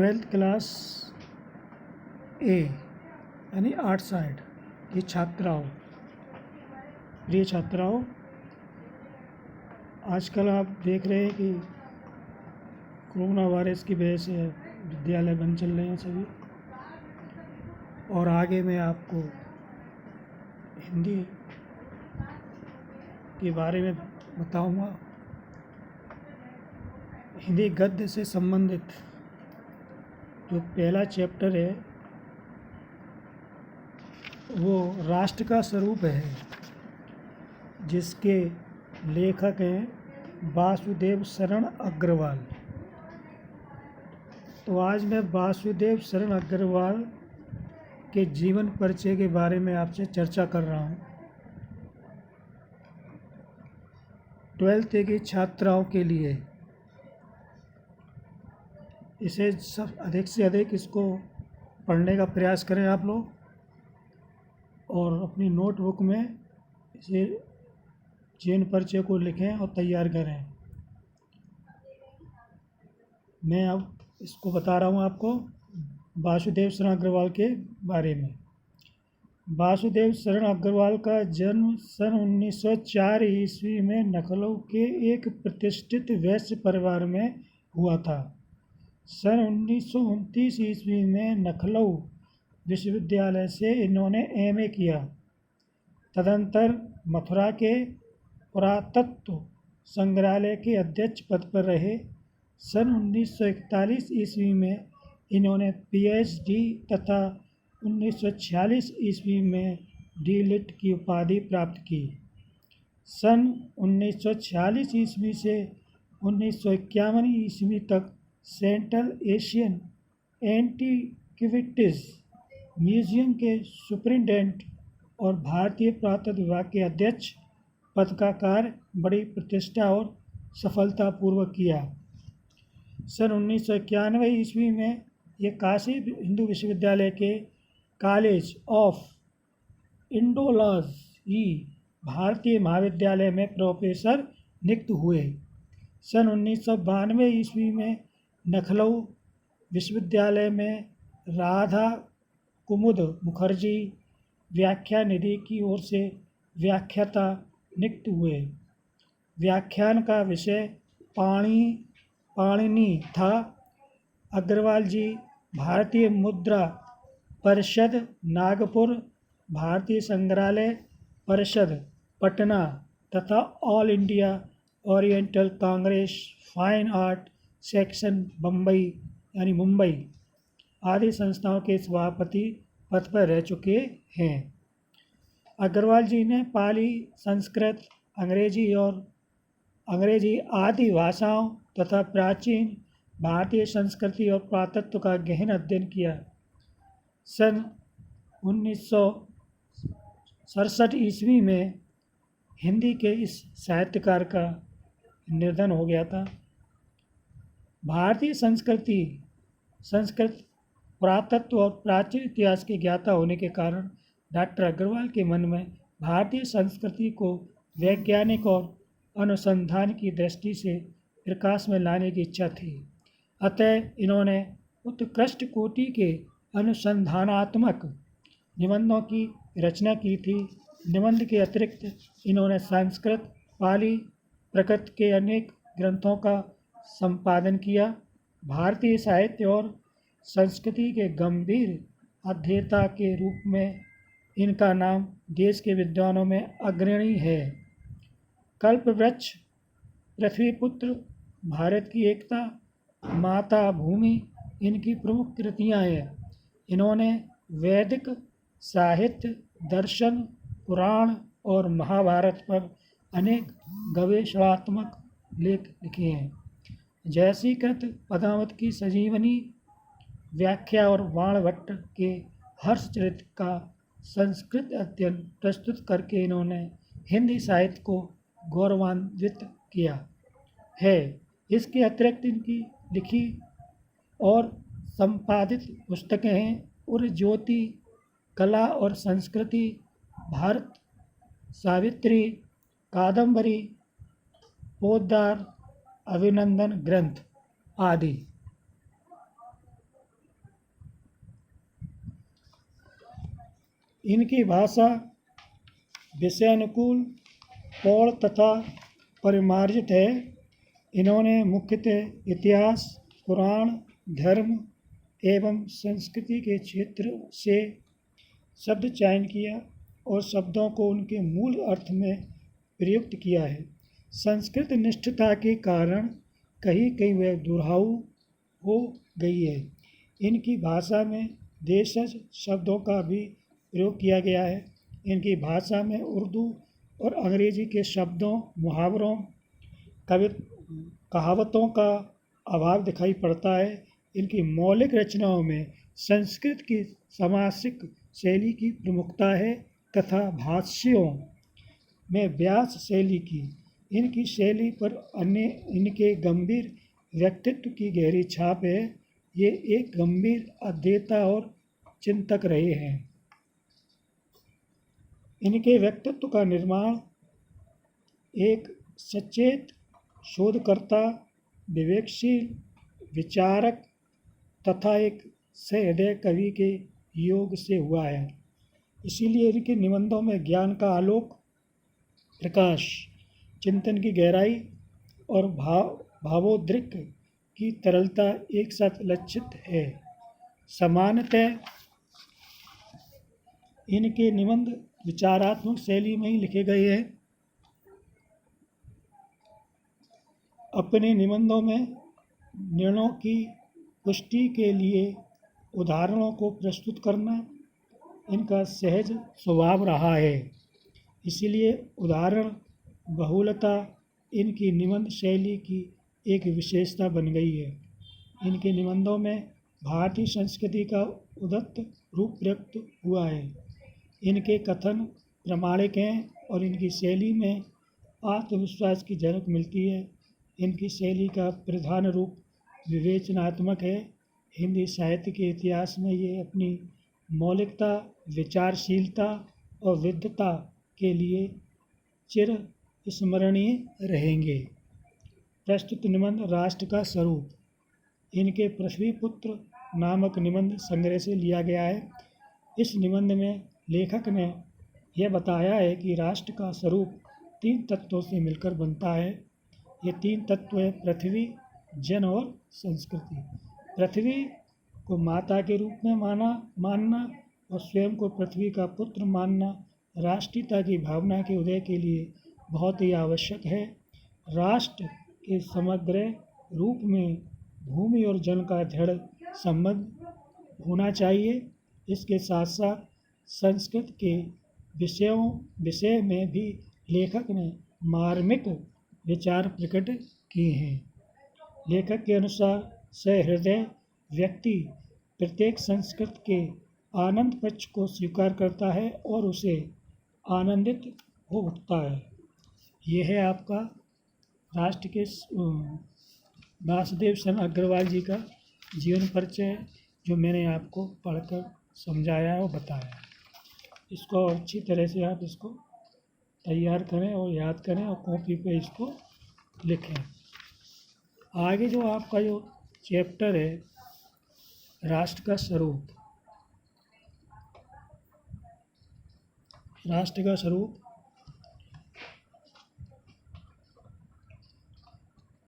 Twelfth class ए यानी art side की छात्राओं, प्रिय छात्राओं, आजकल आप देख रहे हैं कि कोरोना वायरस की वजह से विद्यालय बंद चल रहे हैं सभी। और आगे मैं आपको हिंदी के बारे में बताऊंगा। हिंदी गद्य से संबंधित जो पहला चैप्टर है वो राष्ट्र का स्वरूप है, जिसके लेखक हैं वासुदेव शरण अग्रवाल। तो आज मैं वासुदेव शरण अग्रवाल के जीवन परिचय के बारे में आपसे चर्चा कर रहा हूँ। 12th की छात्राओं के लिए इसे सब अधिक से अधिक इसको पढ़ने का प्रयास करें आप लोग, और अपनी नोटबुक में इसे जीवन परिचय को लिखें और तैयार करें। मैं अब इसको बता रहा हूँ आपको वासुदेव शरण अग्रवाल के बारे में। वासुदेव शरण अग्रवाल का जन्म सन 1904 ईस्वी में लखनऊ के एक प्रतिष्ठित वैश्य परिवार में हुआ था। सन 1929 ईस्वी में लखनऊ विश्वविद्यालय से इन्होंने एमए किया। तदंतर मथुरा के पुरातत्व संग्रहालय के अध्यक्ष पद पर रहे। सन 1941 ईस्वी में इन्होंने पीएचडी तथा 1946 ईस्वी में डीलिट की उपाधि प्राप्त की। सन 1946 ईस्वी से 1951 ईस्वी तक सेंट्रल एशियन एंटीक्विटीज़ म्यूजियम के सुपरिटेंडेंट और भारतीय पुरातत्व विभाग के अध्यक्ष पद का कार्य बड़ी प्रतिष्ठा और सफलतापूर्वक किया। सन 1991 ईस्वी में ये काशी हिंदू विश्वविद्यालय के कॉलेज ऑफ इंडोलॉजी भारतीय महाविद्यालय में प्रोफेसर नियुक्त हुए। सन 1992 ईस्वी में लखनऊ विश्वविद्यालय में राधा कुमुद मुखर्जी व्याख्या निधि की ओर से व्याख्याता नियुक्त हुए। व्याख्यान का विषय पाणिनि था। अग्रवाल जी भारतीय मुद्रा परिषद नागपुर, भारतीय संग्रहालय परिषद पटना तथा all India oriental Congress fine art section Bombay यानी मुंबई आदि संस्थाओं के सभापति पद पर रह चुके हैं। अग्रवाल जी ने पाली, संस्कृत, अंग्रेजी आदि भाषाओं तथा प्राचीन भारतीय संस्कृति और पुरातत्व का गहन अध्ययन किया। सन 1967 ईस्वी में हिंदी के इस साहित्यकार का निधन हो गया था। भारतीय संस्कृत पुरातत्व और प्राचीन इतिहास के ज्ञाता होने के कारण डॉक्टर अग्रवाल के मन में भारतीय संस्कृति को वैज्ञानिक और अनुसंधान की दृष्टि से प्रकाश में लाने की इच्छा थी। अतः इन्होंने उत्कृष्ट कोटि के अनुसंधानात्मक निबंधों की रचना की थी। निबंध के अतिरिक्त इन्होंने संस्कृत, पाली, प्रकृत के अनेक ग्रंथों का संपादन किया। भारतीय साहित्य और संस्कृति के गंभीर अध्येता के रूप में इनका नाम देश के विद्वानों में अग्रणी है। कल्पवृक्ष, पृथ्वीपुत्र, भारत की एकता, माता भूमि इनकी प्रमुख कृतियाँ हैं। इन्होंने वैदिक साहित्य, दर्शन, पुराण और महाभारत पर अनेक गवेषणात्मक लेख लिखे हैं। जयसीकृत पद्मावत की संजीवनी व्याख्या और बाणभट्ट के हर्षचरित का संस्कृत अध्ययन प्रस्तुत करके इन्होंने हिंदी साहित्य को गौरवान्वित किया है। इसके अतिरिक्त इनकी लिखी और संपादित पुस्तकें हैं उर्ज्योति, कला और संस्कृति, भारत, सावित्री, कादम्बरी, पोद्दार, अभिनंदन ग्रंथ आदि। इनकी भाषा विषयानुकूल, प्रौढ़ तथा परिमार्जित है। इन्होंने मुख्यतः इतिहास, पुराण, धर्म एवं संस्कृति के क्षेत्र से शब्द चयन किया और शब्दों को उनके मूल अर्थ में प्रयुक्त किया है। संस्कृत निष्ठता के कारण कहीं कहीं वह दुर्हाऊ हो गई है। इनकी भाषा में देशज शब्दों का भी प्रयोग किया गया है। इनकी भाषा में उर्दू और अंग्रेजी के शब्दों, मुहावरों, कहावतों का अभाव दिखाई पड़ता है। इनकी मौलिक रचनाओं में संस्कृत की समासिक शैली की प्रमुखता है तथा भाष्यों में व्यास शैली की। इनकी शैली पर अन्य इनके गंभीर व्यक्तित्व की गहरी छाप है। ये एक गंभीर अध्येता और चिंतक रहे हैं। इनके व्यक्तित्व का निर्माण एक सचेत शोधकर्ता, विवेकशील विचारक तथा एक सहृदय कवि के योग से हुआ है। इसीलिए इनके निबंधों में ज्ञान का आलोक प्रकाश, चिंतन की गहराई और भावोद्रेक की तरलता एक साथ लक्षित है। सामान्यतः इनके निबंध विचारात्मक शैली में ही लिखे गए हैं। अपने निबंधों में निर्णयों की पुष्टि के लिए उदाहरणों को प्रस्तुत करना इनका सहज स्वभाव रहा है। इसलिए उदाहरण बहुलता इनकी निबंध शैली की एक विशेषता बन गई है। इनके निबंधों में भारतीय संस्कृति का उदात्त रूप व्यक्त हुआ है। इनके कथन प्रामाणिक हैं और इनकी शैली में आत्मविश्वास की झलक मिलती है। इनकी शैली का प्रधान रूप विवेचनात्मक है। हिंदी साहित्य के इतिहास में ये अपनी मौलिकता, विचारशीलता और विद्वता के लिए चिर स्मरणीय रहेंगे। प्रस्तुत निबंध राष्ट्र का स्वरूप इनके पृथ्वीपुत्र नामक निबंध संग्रह से लिया गया है। इस निबंध में लेखक ने यह बताया है कि राष्ट्र का स्वरूप 3 तत्वों से मिलकर बनता है। ये 3 तत्व हैं पृथ्वी, जन और संस्कृति। पृथ्वी को माता के रूप में मानना और स्वयं को पृथ्वी का पुत्र मानना राष्ट्रीयता की भावना के उदय के लिए बहुत ही आवश्यक है। राष्ट्र के समग्र रूप में भूमि और जल का दृढ़ संबंध होना चाहिए। इसके साथ साथ संस्कृत के विषय में भी लेखक ने मार्मिक विचार प्रकट किए हैं। लेखक के अनुसार सहृदय व्यक्ति प्रत्येक संस्कृत के आनंद पक्ष को स्वीकार करता है और उसे आनंदित हो उठता है। यह है आपका राष्ट्र के वासुदेव शरण अग्रवाल जी का जीवन परिचय, जो मैंने आपको पढ़कर समझाया और बताया। इसको अच्छी तरह से आप इसको तैयार करें और याद करें और कॉपी पे इसको लिखें। आगे जो आपका जो चैप्टर है राष्ट्र का स्वरूप, राष्ट्र का स्वरूप